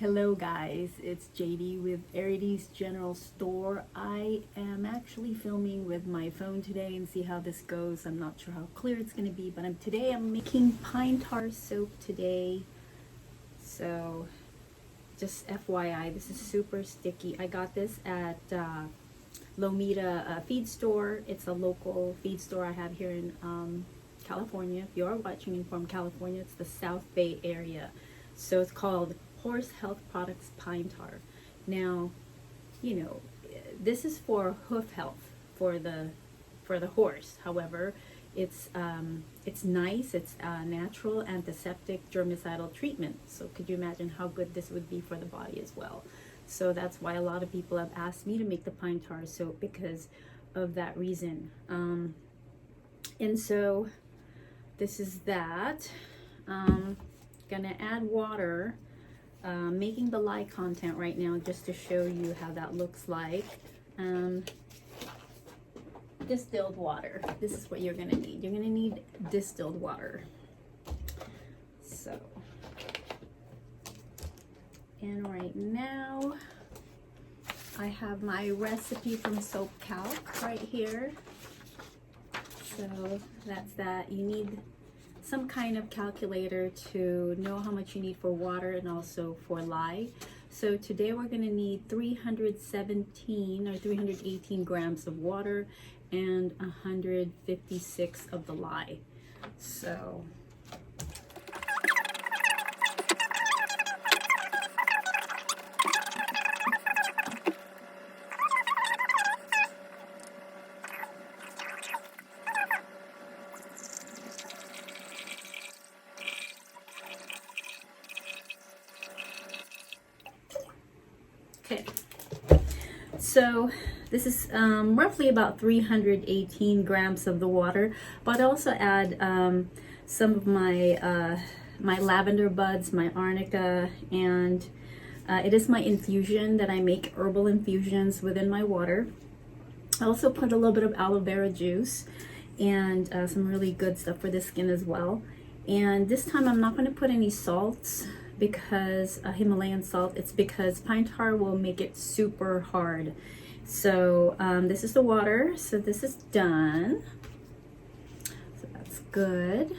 Hello guys, it's JD with Aerides General Store. I am actually filming with my phone today and see how this goes. I'm not sure how clear it's going to be, but today I'm making pine tar soap today. So just FYI, this is super sticky. I got this at Lomita feed store. It's a local feed store I have here in California. If you are watching from California, it's the South Bay area. So it's called Horse Health Products Pine Tar. Now, you know, this is for hoof health for the horse. However, it's nice. It's natural antiseptic germicidal treatment. So could you imagine how good this would be for the body as well? So that's why a lot of people have asked me to make the pine tar soap, because of that reason. And so this is that. Gonna add water. Making the lye content right now just to show you how that looks like. Distilled water. This is what you're gonna need. You're gonna need distilled water. So, and right now I have my recipe from Soap Calc right here. So that's that. You need some kind of calculator to know how much you need for water and also for lye. So today we're going to need 317 or 318 grams of water and 156 of the lye. So okay, so this is roughly about 318 grams of the water, but I also add some of my my lavender buds, my arnica, and it is my infusion that I make, herbal infusions within my water. I also put a little bit of aloe vera juice and some really good stuff for the skin as well. And this time I'm not going to put any salts, because Himalayan salt. It's because pine tar will make it super hard. So this is the water. So this is done. So that's good.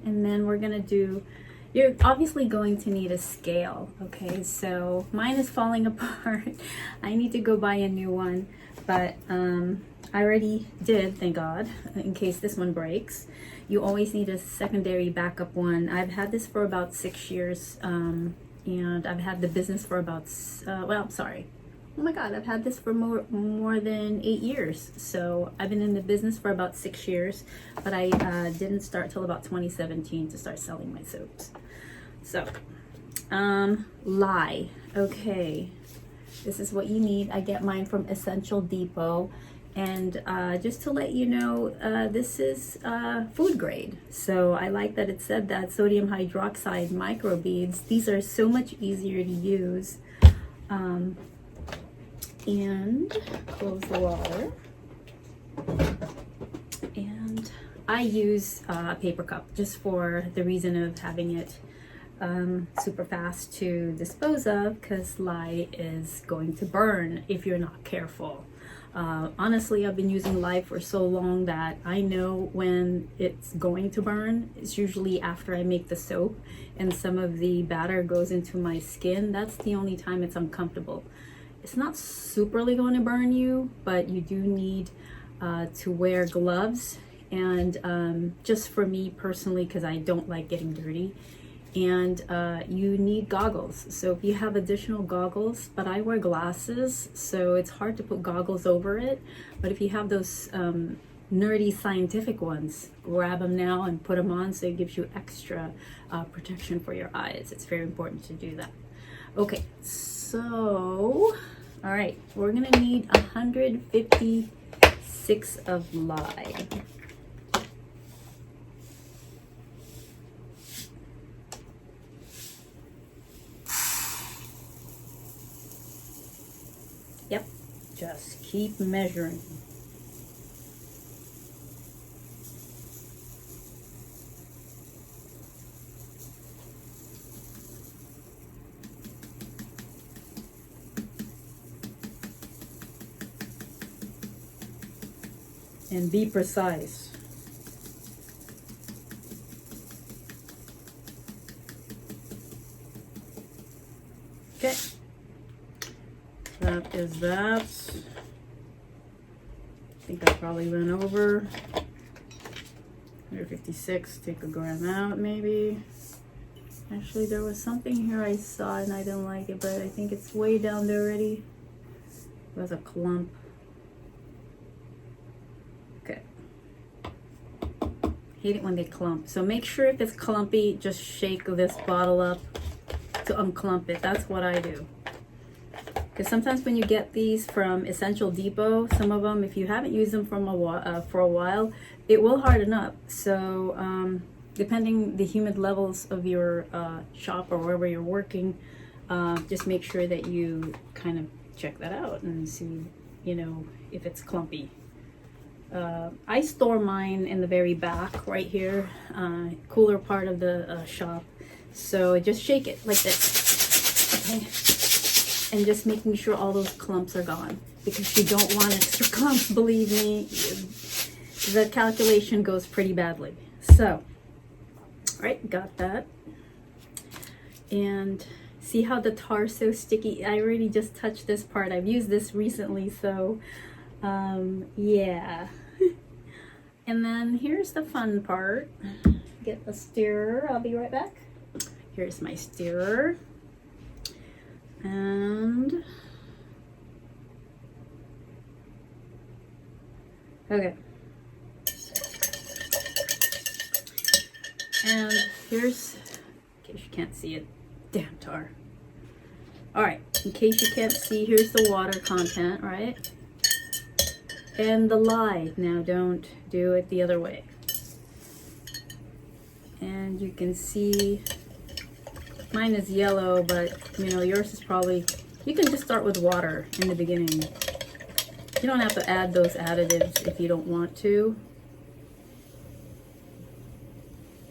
And then we're gonna do, you're obviously going to need a scale. Okay, so mine is falling apart. I need to go buy a new one, but I already did, thank God, in case this one breaks. You always need a secondary backup one. I've had this for about 6 years, and I've had the business for about, well, sorry. Oh my God, I've had this for more than 8 years. So I've been in the business for about 6 years, but I didn't start till about 2017 to start selling my soaps. So, lye. Okay, this is what you need. I get mine from Essential Depot. And just to let you know, this is food grade. So I like that it said that sodium hydroxide microbeads. These are so much easier to use. And close the water. And I use a paper cup just for the reason of having it super fast to dispose of, because lye is going to burn if you're not careful. Honestly, I've been using lye for so long that I know when it's going to burn. It's usually after I make the soap and some of the batter goes into my skin. That's the only time it's uncomfortable. It's not superly going to burn you, but you do need to wear gloves. And just for me personally, because I don't like getting dirty, and you need goggles. So if you have additional goggles, but I wear glasses, so it's hard to put goggles over it. But if you have those nerdy scientific ones, grab them now and put them on, so it gives you extra protection for your eyes. It's very important to do that. Okay, so all right, we're gonna need 156 of lye. Yep, just keep measuring. and be precise. Okay, that is that. I think I probably went over 156. Take a gram out, maybe. Actually, there was something here I saw and I didn't like it, but I think it's way down there already. It was a clump. Okay. Hate it when they clump. So make sure if it's clumpy, just shake this bottle up to unclump it. That's what I do. Because sometimes when you get these from Essential Depot, some of them, if you haven't used them from for a while, it will harden up. So depending the humid levels of your shop or wherever you're working, just make sure that you kind of check that out and see, you know, if it's clumpy. I store mine in the very back right here, cooler part of the shop. So just shake it like this, okay? And just making sure all those clumps are gone, because you don't want extra clumps. Believe me, the calculation goes pretty badly. So, all right, got that. And see how the tar's so sticky? I already just touched this part. I've used this recently, so yeah. And then here's the fun part. Get the stirrer. I'll be right back. Here's my stirrer. And okay, and here's, in case you can't see it, damn tar. All right, in case you can't see, here's the water content, right? And the lye. Now don't do it the other way. And you can see mine is yellow, but you know, yours is probably, you can just start with water in the beginning. You don't have to add those additives if you don't want to.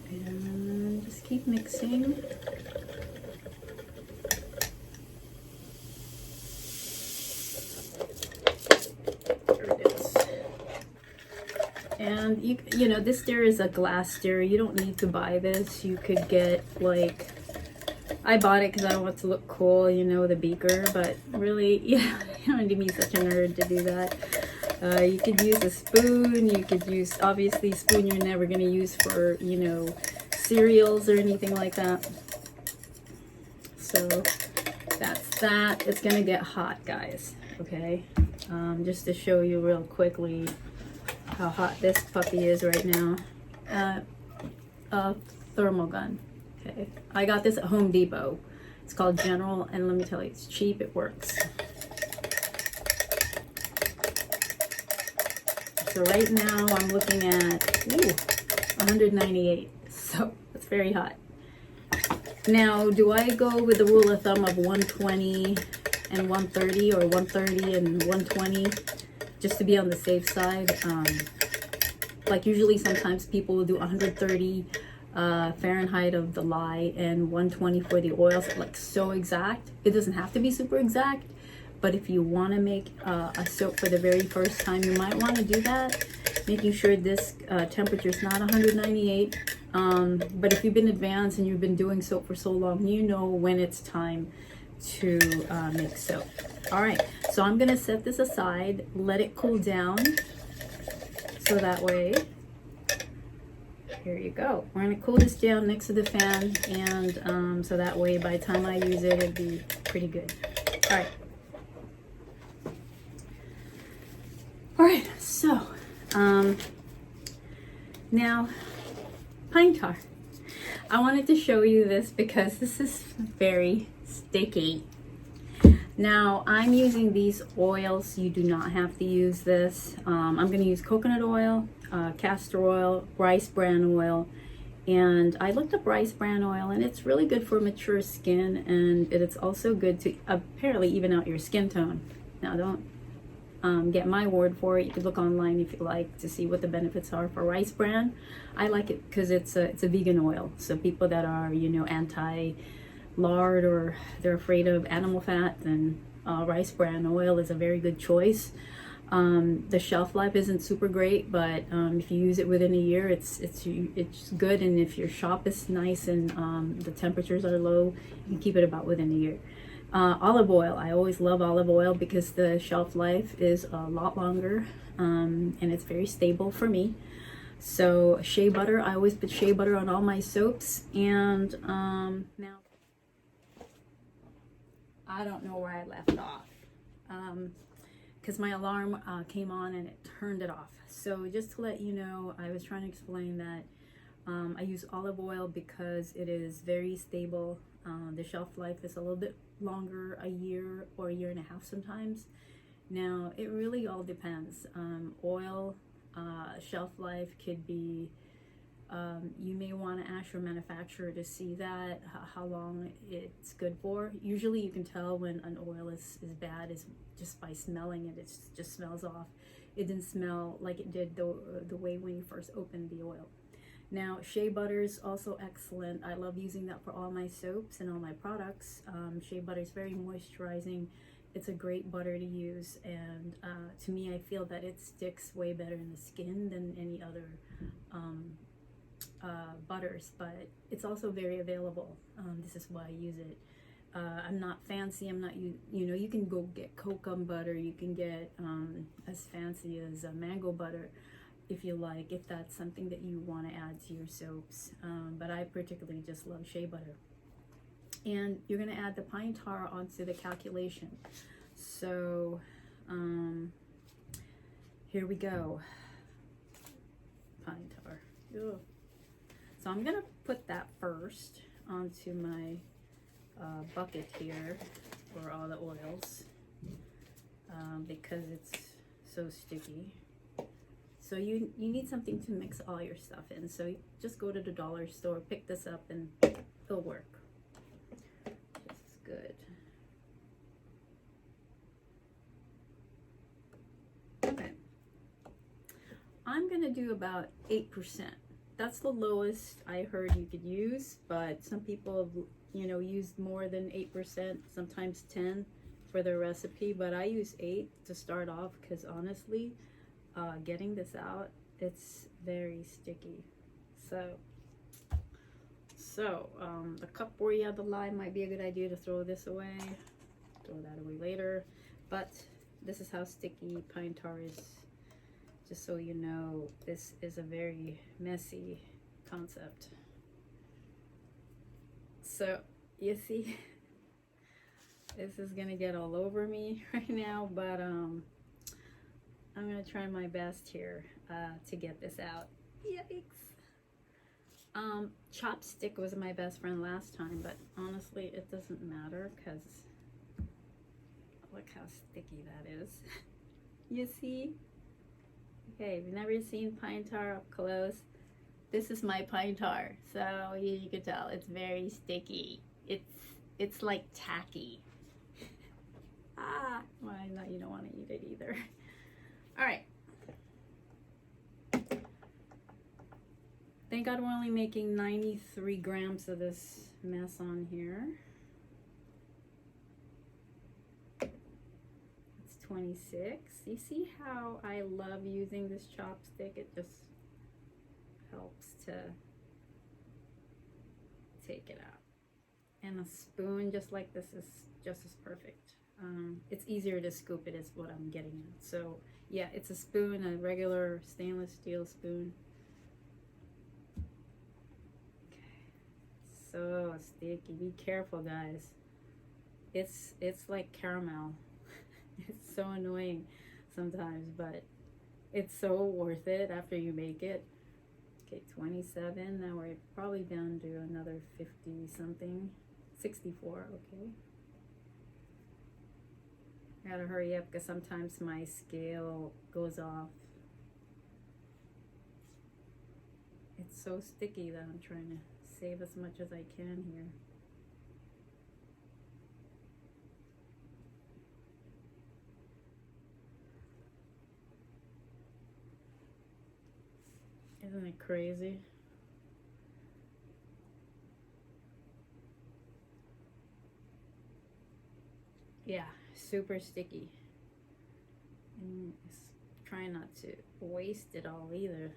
And just keep mixing. There it is. And you know, this stirrer is a glass stirrer. You don't need to buy this. You could get, like, I bought it because I want it to look cool, you know, the beaker, but really, yeah, you don't need to be such a nerd to do that. You could use a spoon. You could use, obviously, a spoon you're never going to use for, you know, cereals or anything like that. So that's that. It's going to get hot, guys, okay? Just to show you real quickly how hot this puppy is right now. Thermal gun. Okay. I got this at Home Depot. It's called General, and let me tell you, it's cheap, it works. So right now I'm looking at 198, so it's very hot. Now, do I go with the rule of thumb of 120 and 130, or 130 and 120, just to be on the safe side? Like usually sometimes people will do 130 Fahrenheit of the lye and 120 for the oils, like so exact. It doesn't have to be super exact, but if you want to make a soap for the very first time, you might want to do that, making sure this temperature is not 198. But if you've been advanced and you've been doing soap for so long, you know when it's time to make soap. All right, so I'm gonna set this aside, let it cool down, so that way, here you go. We're gonna cool this down next to the fan, and so that way by the time I use it, it'd be pretty good. All right, so now pine tar. I wanted to show you this because this is very sticky. Now I'm using these oils. You do not have to use this. I'm going to use coconut oil, castor oil, rice bran oil, and I looked up rice bran oil, and it's really good for mature skin, and it's also good to apparently even out your skin tone. Now don't get my word for it. You could look online if you like to see what the benefits are for rice bran. I like it because it's a vegan oil, so people that are, you know, anti-lard or they're afraid of animal fat, then rice bran oil is a very good choice. The shelf life isn't super great, but if you use it within a year, it's good. And if your shop is nice and the temperatures are low, you can keep it about within a year. Olive oil, I always love olive oil because the shelf life is a lot longer, and it's very stable for me. So shea butter, I always put shea butter on all my soaps. And now I don't know where I left off, because my alarm came on and it turned it off. So just to let you know, I was trying to explain that I use olive oil because it is very stable. The shelf life is a little bit longer, a year or a year and a half sometimes. Now, it really all depends. Oil shelf life could be, you may want to ask your manufacturer to see that, how long it's good for. Usually you can tell when an oil is bad is just by smelling it. It just smells off. It didn't smell like it did the way when you first opened the oil. Now, shea butter is also excellent. I love using that for all my soaps and all my products. Shea butter is very moisturizing. It's a great butter to use, and to me, I feel that it sticks way better in the skin than any other butters, but it's also very available. This is why I use it. I'm not fancy. I'm not, you know, you can go get kokum butter. You can get as fancy as mango butter if you like, if that's something that you want to add to your soaps. But I particularly just love shea butter. And you're going to add the pine tar onto the calculation. So here we go. Pine tar. Ugh. So I'm going to put that first onto my bucket here for all the oils, because it's so sticky. So you need something to mix all your stuff in. So you just go to the dollar store, pick this up, and it'll work. This is good. Okay. I'm gonna do about 8%. That's the lowest I heard you could use, but some people have, you know, used more than 8%, sometimes 10 for their recipe, but I use 8 to start off because honestly, getting this out, it's very sticky. So the cup where you have the lime might be a good idea to throw this away. Throw that away later. But this is how sticky pine tar is. Just so you know, this is a very messy concept. So you see, this is gonna get all over me right now, but I'm gonna try my best here to get this out. Yikes. Chopstick was my best friend last time, but honestly it doesn't matter because look how sticky that is. You see? Okay, if you've never seen pine tar up close, this is my pine tar. So you can tell it's very sticky. It's like tacky. Well, I know you don't want to eat it either. All right. Thank God we're only making 93 grams of this mess on here. It's 26. You see how I love using this chopstick? It just helps to take it out. And a spoon just like this is just as perfect. It's easier to scoop it is what I'm getting at. So yeah, it's a spoon, a regular stainless steel spoon. Okay. So sticky. Be careful, guys. It's like caramel. It's so annoying sometimes, but it's so worth it after you make it. Okay, 27. Now we're probably down to another 50 something. 64, okay. I gotta hurry up because sometimes my scale goes off. It's so sticky that I'm trying to save as much as I can here. Isn't it crazy? Yeah, super sticky. And try not to waste it all either,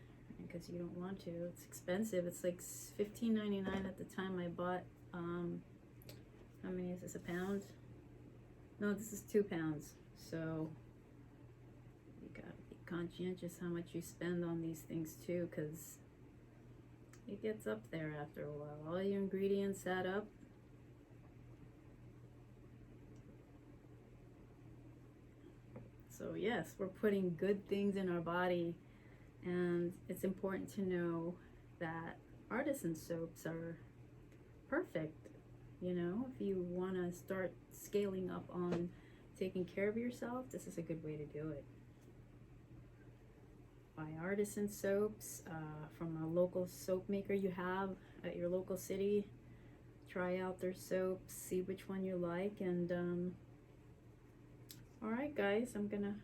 because you don't want to. It's expensive. It's like $15.99 at the time I bought. How many is this, a pound? No, this is 2 pounds. So you gotta be conscientious how much you spend on these things too, because it gets up there after a while. All your ingredients add up. So yes, we're putting good things in our body, and it's important to know that artisan soaps are perfect. You know, if you want to start scaling up on taking care of yourself, this is a good way to do it. Buy artisan soaps from a local soap maker you have at your local city. Try out their soaps, see which one you like, and all right, guys, I'm gonna.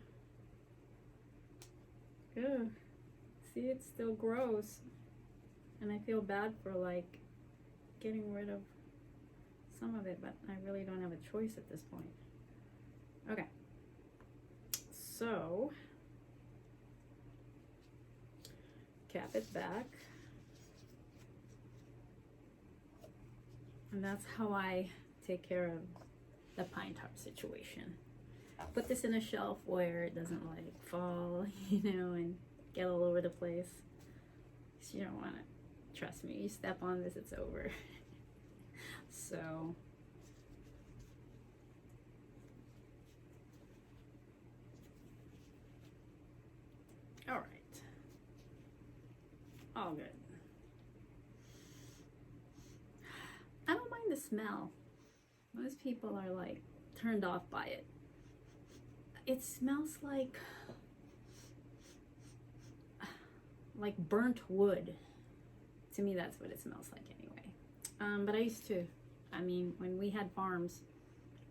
Ugh. See, it still grows, and I feel bad for like getting rid of some of it, but I really don't have a choice at this point. Okay, so cap it back, and that's how I take care of the pine tar situation. Put this in a shelf where it doesn't like fall, you know, and get all over the place. You don't want to, trust me, you step on this, it's over. So all right, all good. I don't mind the smell. Most people are like turned off by it. It smells like burnt wood. To me, that's what it smells like anyway. But I used to, I mean, when we had farms,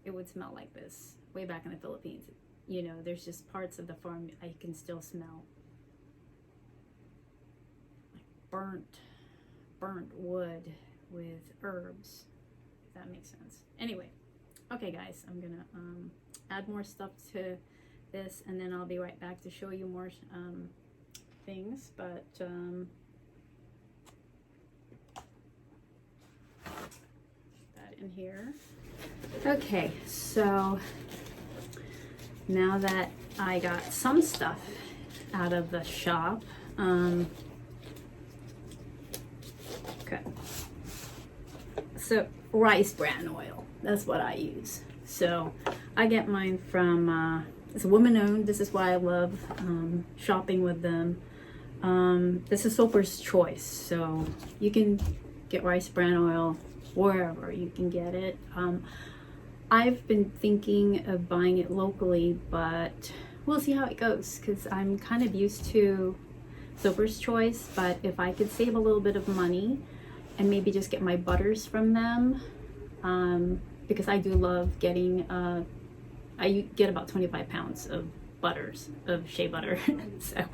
it would smell like this way back in the Philippines. You know, there's just parts of the farm I can still smell. Like burnt wood with herbs, if that makes sense. Anyway, okay guys, I'm gonna add more stuff to this, and then I'll be right back to show you more things, but that in here. Okay, so now that I got some stuff out of the shop, okay, so rice bran oil, that's what I use. So I get mine from it's a woman owned. This is why I love shopping with them. This is Soaper's Choice, so you can get rice bran oil wherever you can get it. I've been thinking of buying it locally, but we'll see how it goes, because I'm kind of used to Soaper's Choice. But if I could save a little bit of money and maybe just get my butters from them, because I do love getting I get about 25 pounds of butters, of shea butter. So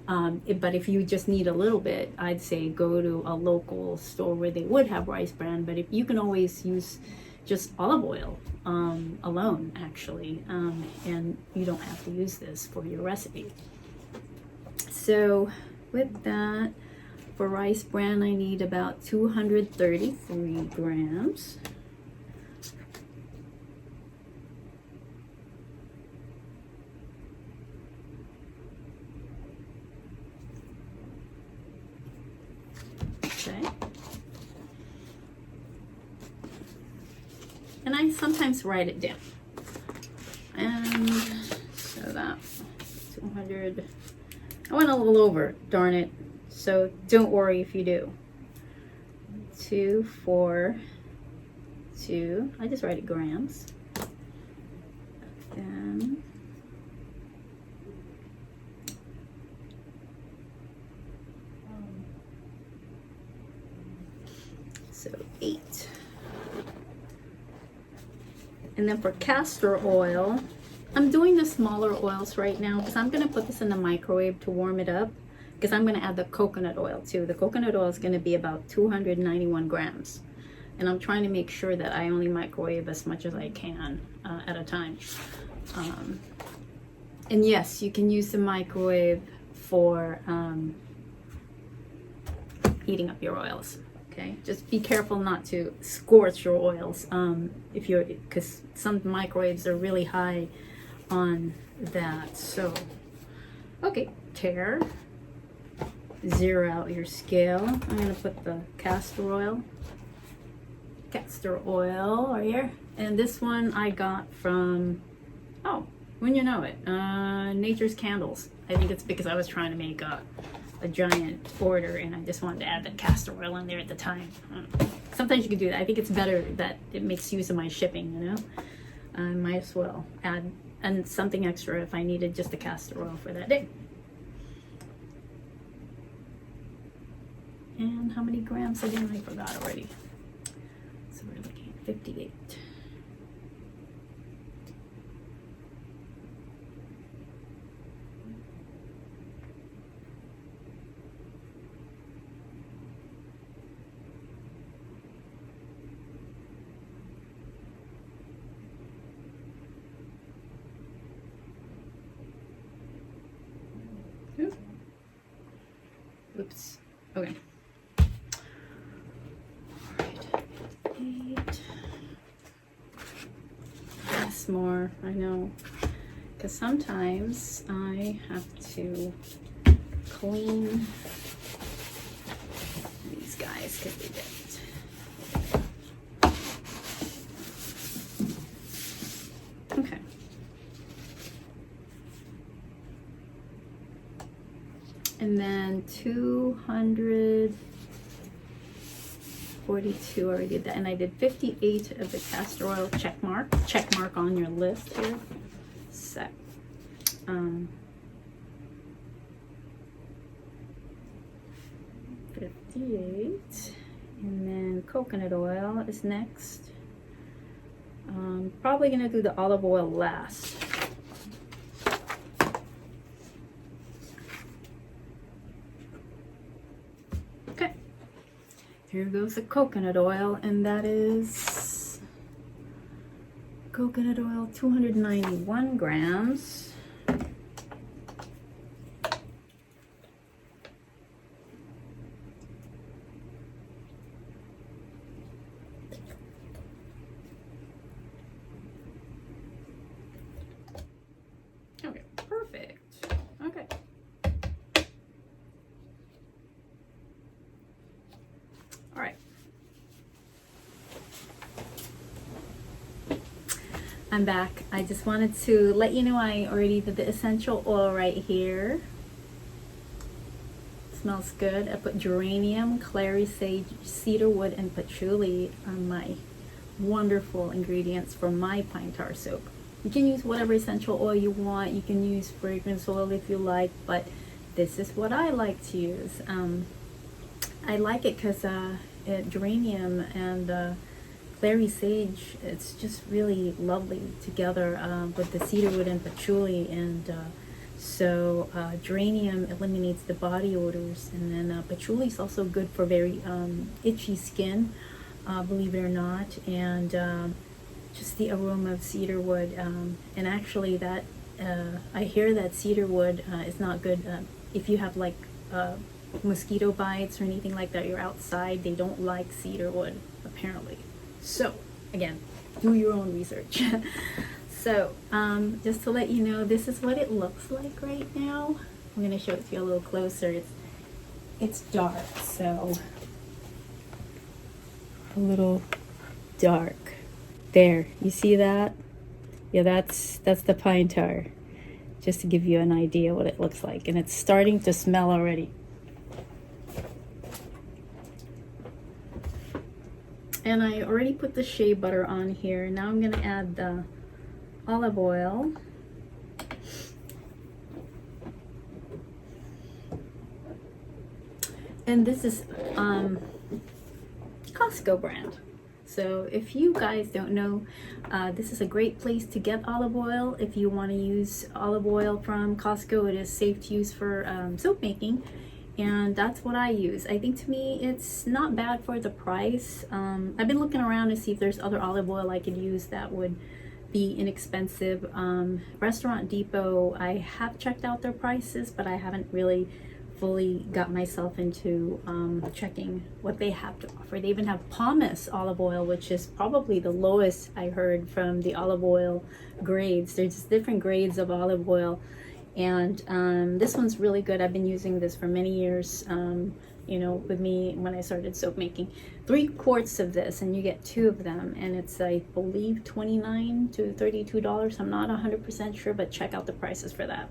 but if you just need a little bit, I'd say go to a local store where they would have rice bran. But if you can always use just olive oil alone, actually, and you don't have to use this for your recipe. So with that, for rice bran, I need about 233 grams. Okay. And I sometimes write it down. And so that 200, I went a little over, darn it. So don't worry if you do. 2, 4, 2, I just write it grams. Then so 8. And then for castor oil, I'm doing the smaller oils right now because I'm going to put this in the microwave to warm it up, because I'm going to add the coconut oil too. The coconut oil is going to be about 291 grams. And I'm trying to make sure that I only microwave as much as I can at a time. And yes, you can use the microwave for heating up your oils. Okay, just be careful not to scorch your oils if you're, because some microwaves are really high on that. So, okay, tare, zero out your scale. I'm gonna put the castor oil right here, and this one I got from, oh, when you know it, Nature's Candles. I think it's because I was trying to make a giant order and I just wanted to add the castor oil in there at the time. Sometimes you can do that. I think it's better that it makes use of my shipping, you know. I might as well add and something extra if I needed just the castor oil for that day. And how many grams again? I forgot already. So we're looking at 58. Oops. Okay. Alright. 8. That's more, I know. Because sometimes I have to clean these guys because they didn't. Okay. And then 242, I already did that. And I did 58 of the castor oil, check mark on your list here. Set. 58. And then coconut oil is next. Probably gonna do the olive oil last. Here goes the coconut oil, and that is coconut oil, 291 grams. Okay, perfect. Okay. All right. I'm back. I just wanted to let you know I already did the essential oil right here. Smells good. I put geranium, clary, sage, cedarwood, and patchouli on my wonderful ingredients for my pine tar soap. You can use whatever essential oil you want. You can use fragrance oil if you like, but this is what I like to use. I like it because geranium and clary sage, it's just really lovely together with the cedarwood and patchouli, and so geranium eliminates the body odors, and then patchouli is also good for very itchy skin, believe it or not, and just the aroma of cedarwood, and actually that I hear that cedarwood is not good if you have like mosquito bites or anything like that, you're outside, they don't like cedarwood apparently. So again, do your own research. So just to let you know, this is what it looks like right now. I'm going to show it to you a little closer. It's dark, so a little dark there, you see that? Yeah, that's the pine tar, just to give you an idea what it looks like, and it's starting to smell already. And I already put the shea butter on here. Now I'm going to add the olive oil. And this is Costco brand. So if you guys don't know, this is a great place to get olive oil. If you want to use olive oil from Costco, it is safe to use for soap making. And that's what I use. I think to me it's not bad for the price. I've been looking around to see if there's other olive oil I could use that would be inexpensive. Restaurant Depot, I have checked out their prices, but I haven't really fully got myself into checking what they have to offer. They even have pumice olive oil, which is probably the lowest I heard from the olive oil grades. There's different grades of olive oil, and this one's really good. I've been using this for many years. You know, with me when I started soap making. 3 quarts of this, and you get 2 of them, and it's, I believe, $29 to $32. I'm not 100% sure, but check out the prices for that.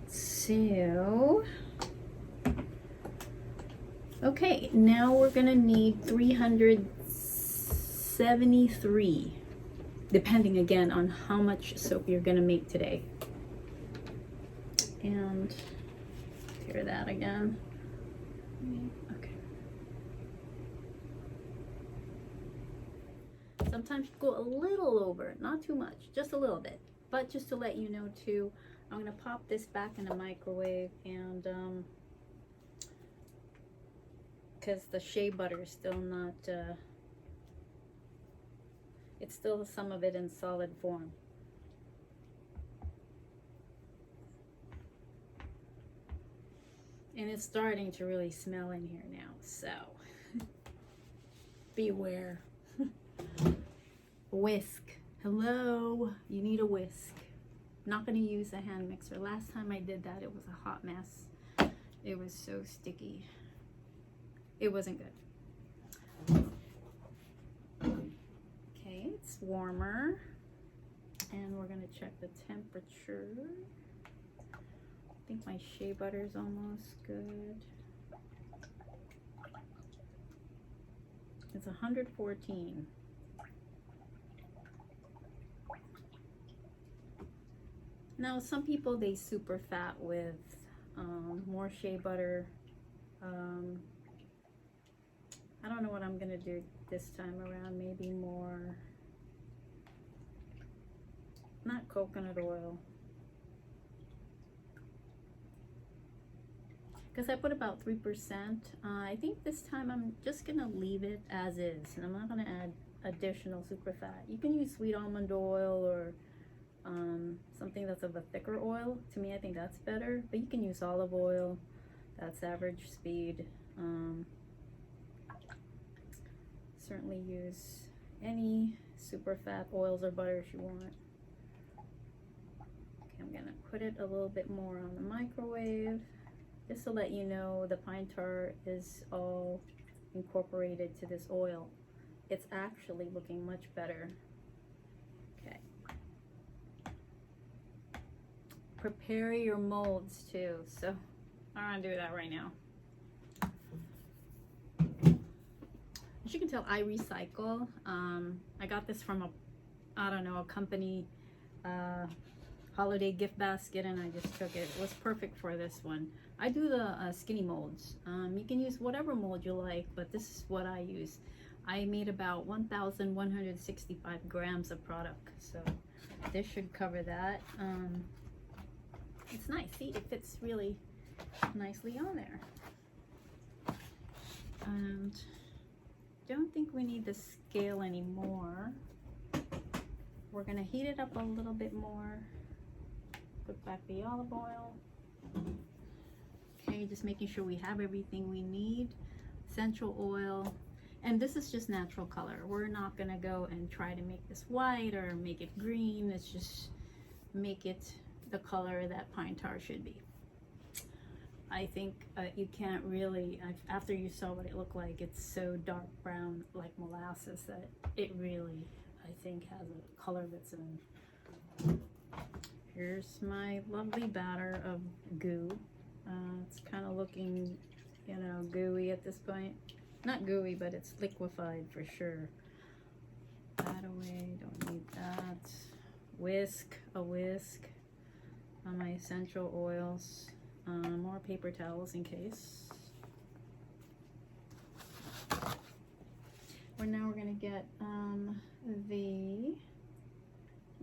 So, okay, now we're gonna need 373, depending again on how much soap you're gonna make today. And hear that again. Okay. Sometimes you go a little over, not too much, just a little bit. But just to let you know too, I'm gonna pop this back in the microwave, and because the shea butter is still not, it's still some of it in solid form. And it's starting to really smell in here now, so beware. Whisk. Hello, you need a whisk. I'm not going to use a hand mixer. Last time I did that, it was a hot mess. It was so sticky. It wasn't good. Okay, it's warmer. And we're going to check the temperature. I think my shea butter is almost good. It's 114. Now, some people, they super fat with more shea butter. I don't know what I'm gonna do this time around. Maybe more, not coconut oil, because I put about 3%. I think this time I'm just gonna leave it as is, and I'm not gonna add additional super fat. You can use sweet almond oil or something that's of a thicker oil. To me, I think that's better, but you can use olive oil. That's average speed. Certainly use any super fat oils or butters you want. Okay, I'm gonna put it a little bit more on the microwave, just to let you know the pine tar is all incorporated to this oil. It's actually looking much better. Okay. Prepare your molds too. So I'm gonna do that right now. As you can tell, I recycle. I got this from a company holiday gift basket, and I just took it. It was perfect for this one. I do the skinny molds. You can use whatever mold you like, but this is what I use. I made about 1,165 grams of product, so this should cover that. It's nice. See, it fits really nicely on there. And don't think we need the scale anymore. We're gonna heat it up a little bit more. Put back the olive oil. Okay, just making sure we have everything we need. Essential oil. And this is just natural color. We're not gonna go and try to make this white or make it green. It's just make it the color that pine tar should be. I think you can't really, after you saw what it looked like, it's so dark brown like molasses that it really, I think, has a color of its own. Here's my lovely batter of goo. It's kind of looking, you know, gooey at this point. Not gooey, but it's liquefied for sure. That away, don't need that. Whisk, a whisk on my essential oils. More paper towels in case. Now we're gonna get the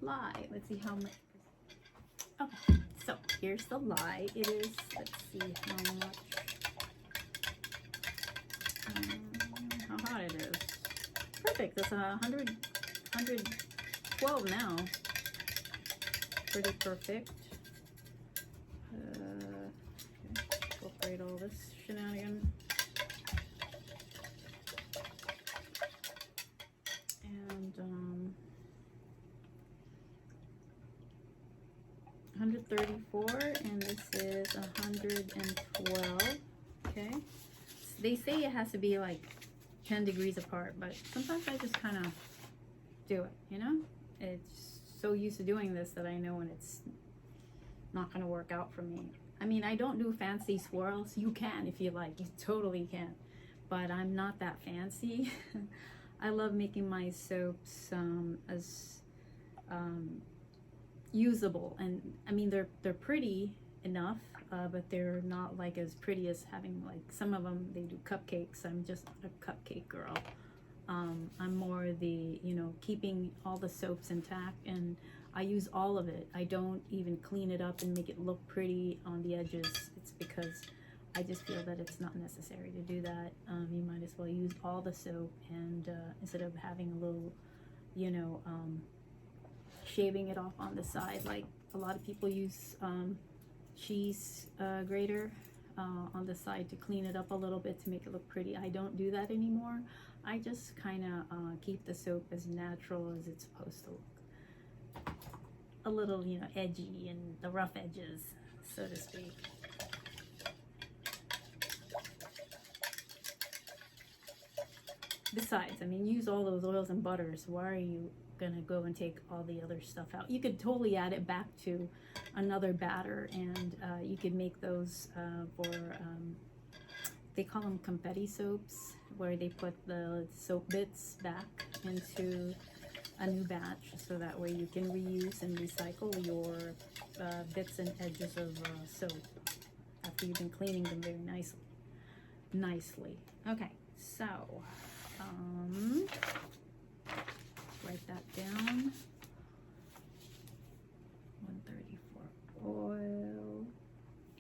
lye. Let's see how much. Okay, so here's the lye. It is, let's see how much, how hot it is. Perfect, that's 100 12 now. Pretty perfect. Incorporate all this shenanigan. And 134, and this is 112. Okay. They say it has to be like 10 degrees apart, but sometimes I just kind of do it, you know? It's so used to doing this that I know when it's not going to work out for me. I mean, I don't do fancy swirls. You can if you like. You totally can. But I'm not that fancy. I love making my soaps as usable. And I mean, they're pretty enough, but they're not like as pretty as having like some of them. They do cupcakes. I'm just a cupcake girl. I'm more the, you know, keeping all the soaps intact, and I use all of it. I don't even clean it up and make it look pretty on the edges. It's because I just feel that it's not necessary to do that. You might as well use all the soap, and instead of having a little, you know, shaving it off on the side, like a lot of people use cheese grater on the side to clean it up a little bit to make it look pretty. I don't do that anymore. I just kind of keep the soap as natural as it's supposed to look. A little, you know, edgy and the rough edges, so to speak. Besides, I mean, use all those oils and butters. Why are you gonna go and take all the other stuff out? You could totally add it back to another batter, and you could make those for they call them confetti soaps, where they put the soap bits back into a new batch, so that way you can reuse and recycle your bits and edges of soap after you've been cleaning them very nicely. Okay, so write that down. 134 oil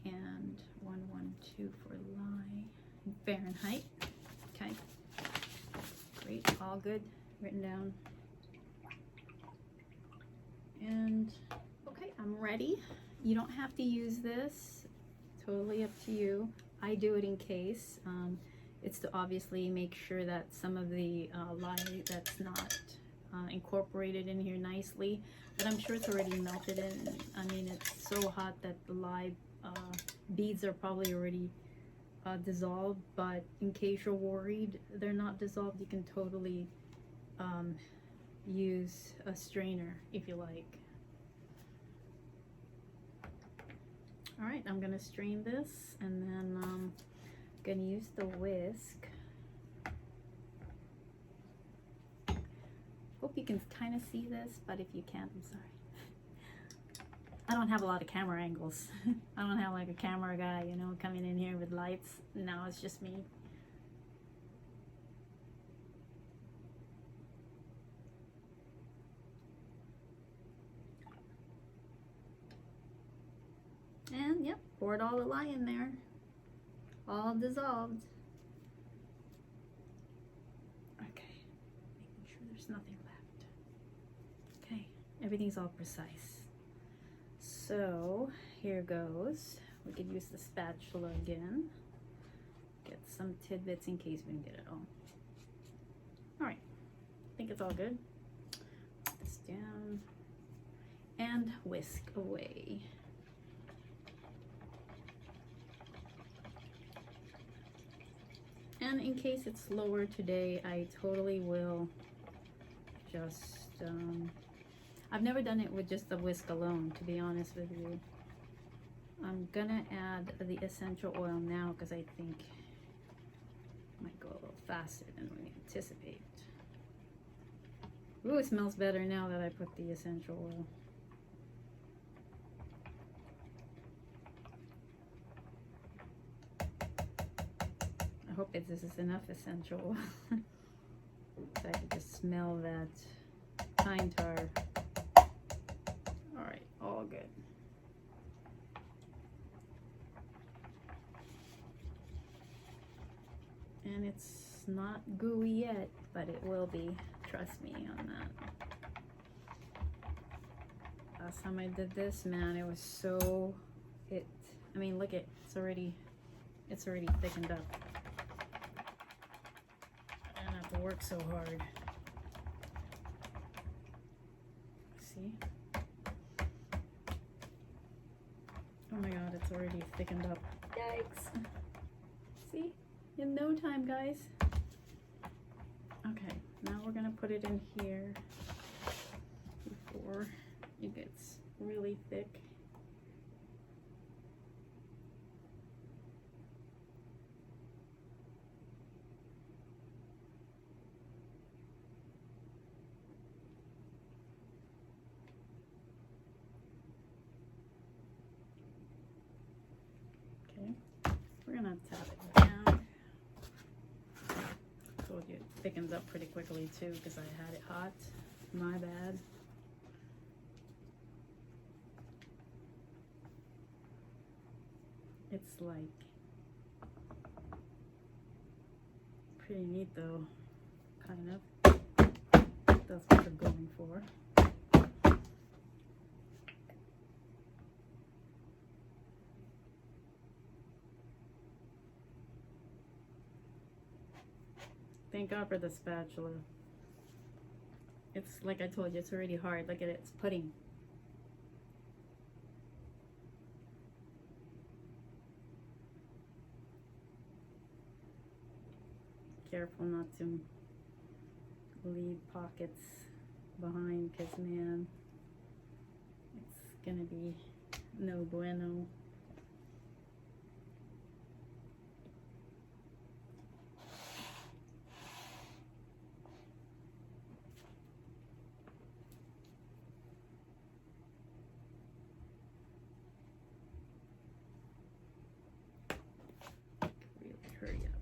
and 112 for lye. Fahrenheit. Okay, great, all good, written down. And okay, I'm ready. You don't have to use this, totally up to you. I do it in case. It's to obviously make sure that some of the lye that's not incorporated in here nicely, but I'm sure it's already melted in. I mean, it's so hot that the lye beads are probably already dissolved, but in case you're worried they're not dissolved, you can totally use a strainer if you like. All right, I'm gonna strain this, and then I'm gonna use the whisk. Hope you can kind of see this, but if you can't, I'm sorry. I don't have a lot of camera angles. I don't have like a camera guy, you know, coming in here with lights. No, it's just me. And yep, poured all the lye in there, all dissolved. Okay, making sure there's nothing left. Okay, everything's all precise. So here goes. We could use the spatula again. Get some tidbits in case we didn't get it all. All right, I think it's all good. Put this down and whisk away. And in case it's slower today, I totally will just I've never done it with just the whisk alone, to be honest with you. I'm gonna add the essential oil now because I think it might go a little faster than we anticipate. Ooh, it smells better now that I put the essential oil. I hope this is enough essential oil. So I can just smell that pine tar. All right, all good. And it's not gooey yet, but it will be. Trust me on that. last time I did this, man, it was so, I mean, look it's already thickened up. I don't have to work so hard. See? Oh my god, it's already thickened up. Yikes. See? In no time, guys. Okay, now we're gonna put it in here before it gets really thick. Okay, we're gonna tap it down. Told you it thickens up pretty quickly too because I had it hot. My bad. It's like pretty neat though, kind of. That's what they're going for. Thank God for the spatula. It's like I told you, it's already hard. Look at it, it's pudding. Careful not to leave pockets behind, because man, it's gonna be no bueno. Hurry up.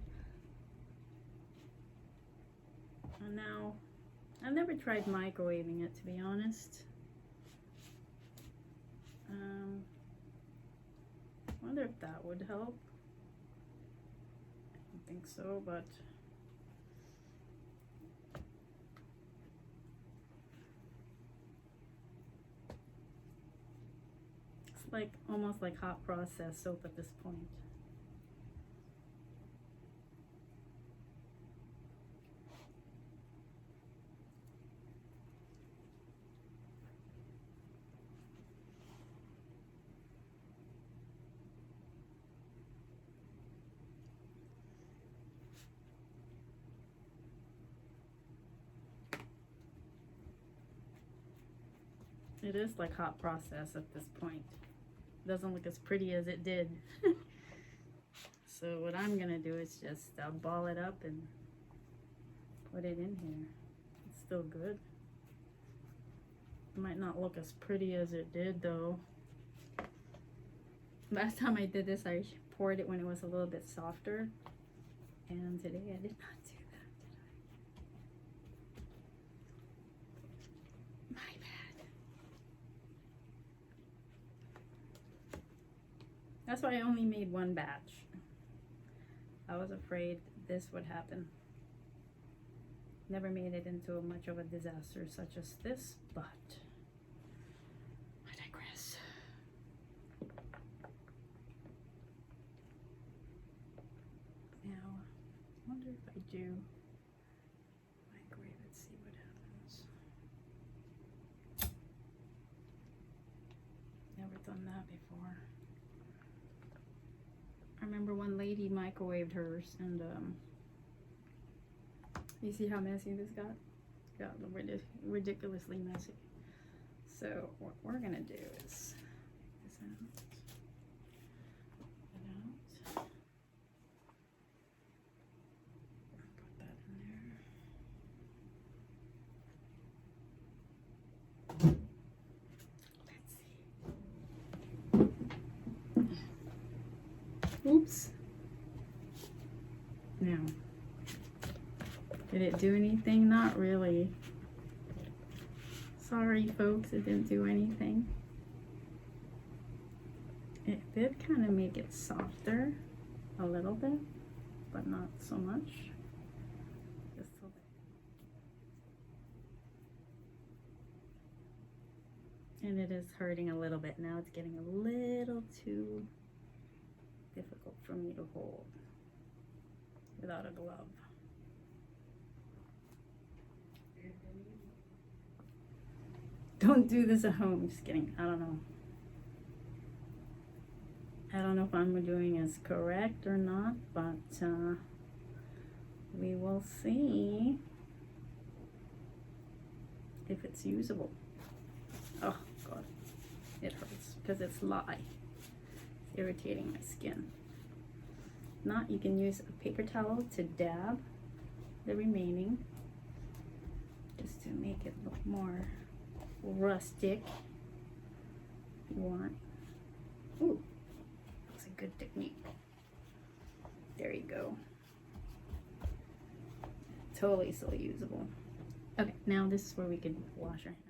And now, I've never tried microwaving it, to be honest. Wonder if that would help. I don't think so, but it's like almost like hot process soap at this point. It is like hot process at this point. It doesn't look as pretty as it did. So what I'm gonna do is just ball it up and put it in here. It's still good. It might not look as pretty as it did though. Last time I did this, I poured it when it was a little bit softer. And today I did not do that, did I? My bad. That's why I only made one batch. I was afraid this would happen. Never made it into much of a disaster such as this, but I digress. Now, I wonder if I do microwave it, see what happens. Never done that before. I remember one lady microwaved hers, and you see how messy this got? Got ridiculously messy. So what we're gonna do is take this out. Put that in there. Let's see. Oops. Now, did it do anything? Not really. Sorry folks, it didn't do anything. It did kind of make it softer a little bit, but not so much. Just a little. And it is hurting a little bit now. It's getting a little too difficult for me to hold without a glove. Don't do this at home. Just kidding. I don't know. I don't know if I'm doing as correct or not, but we will see if it's usable. Oh God, it hurts because it's lye. It's irritating my skin. If not, you can use a paper towel to dab the remaining, just to make it look more rustic. If you want. Ooh, that's a good technique. There you go. Totally still usable. Okay, now this is where we can wash our hands.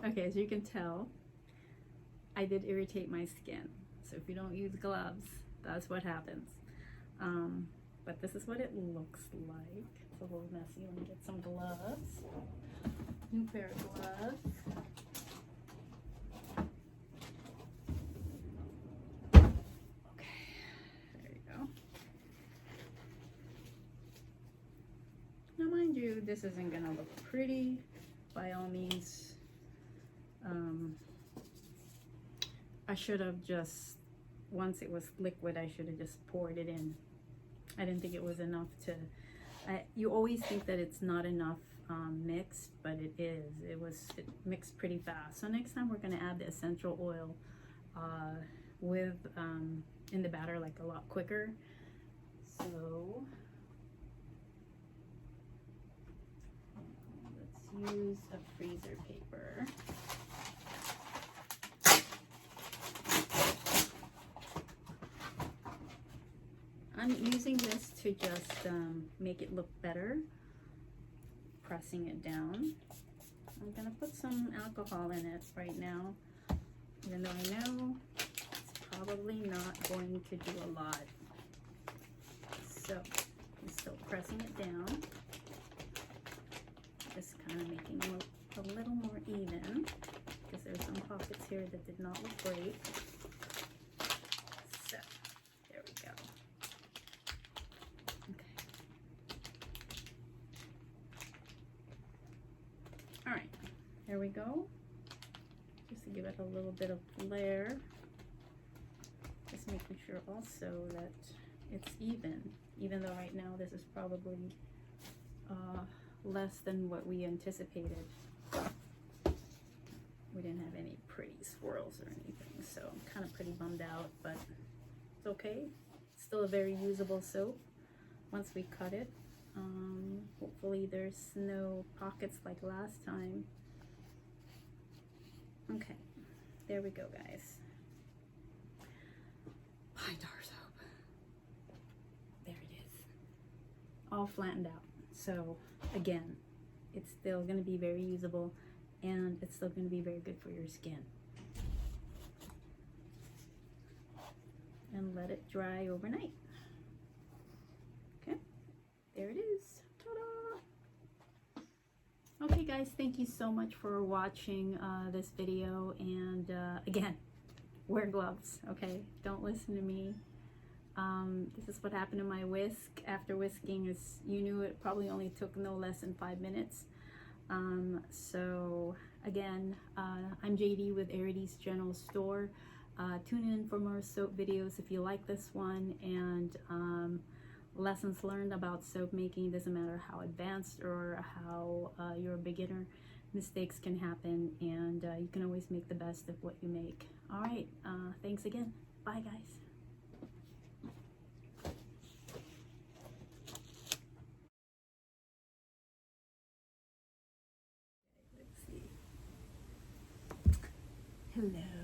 Okay, as you can tell, I did irritate my skin. So if you don't use gloves, that's what happens. But this is what it looks like. It's a little messy. Let me get some gloves. New pair of gloves. Okay, there you go. Now mind you, this isn't gonna look pretty by all means. I should have just, once it was liquid, I should have just poured it in. I didn't think it was enough to, you always think that it's not enough mixed, but it is. It mixed pretty fast. So next time we're gonna add the essential oil with in the batter, like a lot quicker. So let's use a freezer paper. I'm using this to just make it look better, pressing it down. I'm gonna put some alcohol in it right now, even though I know it's probably not going to do a lot. So I'm still pressing it down, just kind of making it look a little more even, because there's some pockets here that did not look great. So there we go. Alright, there we go. Just to give it a little bit of flare. Just making sure also that it's even though right now this is probably less than what we anticipated. We didn't have any pretty swirls or anything, so I'm kind of pretty bummed out, but it's okay. It's still a very usable soap once we cut it. Hopefully there's no pockets like last time. Okay, there we go, guys. Pine tar soap. There it is. All flattened out. So again, it's still going to be very usable, and it's still going to be very good for your skin. And let it dry overnight. Okay, there it is. Ta-da! Okay guys, thank you so much for watching this video, and again, wear gloves, okay? Don't listen to me. This is what happened to my whisk. After whisking, is you knew it probably only took no less than 5 minutes. So again, I'm JD with Aerides General Store. Tune in for more soap videos if you like this one, and lessons learned about soap making. Doesn't matter how advanced or how you're a beginner, mistakes can happen, and you can always make the best of what you make. All right, thanks again. Bye guys. Let's see. Hello.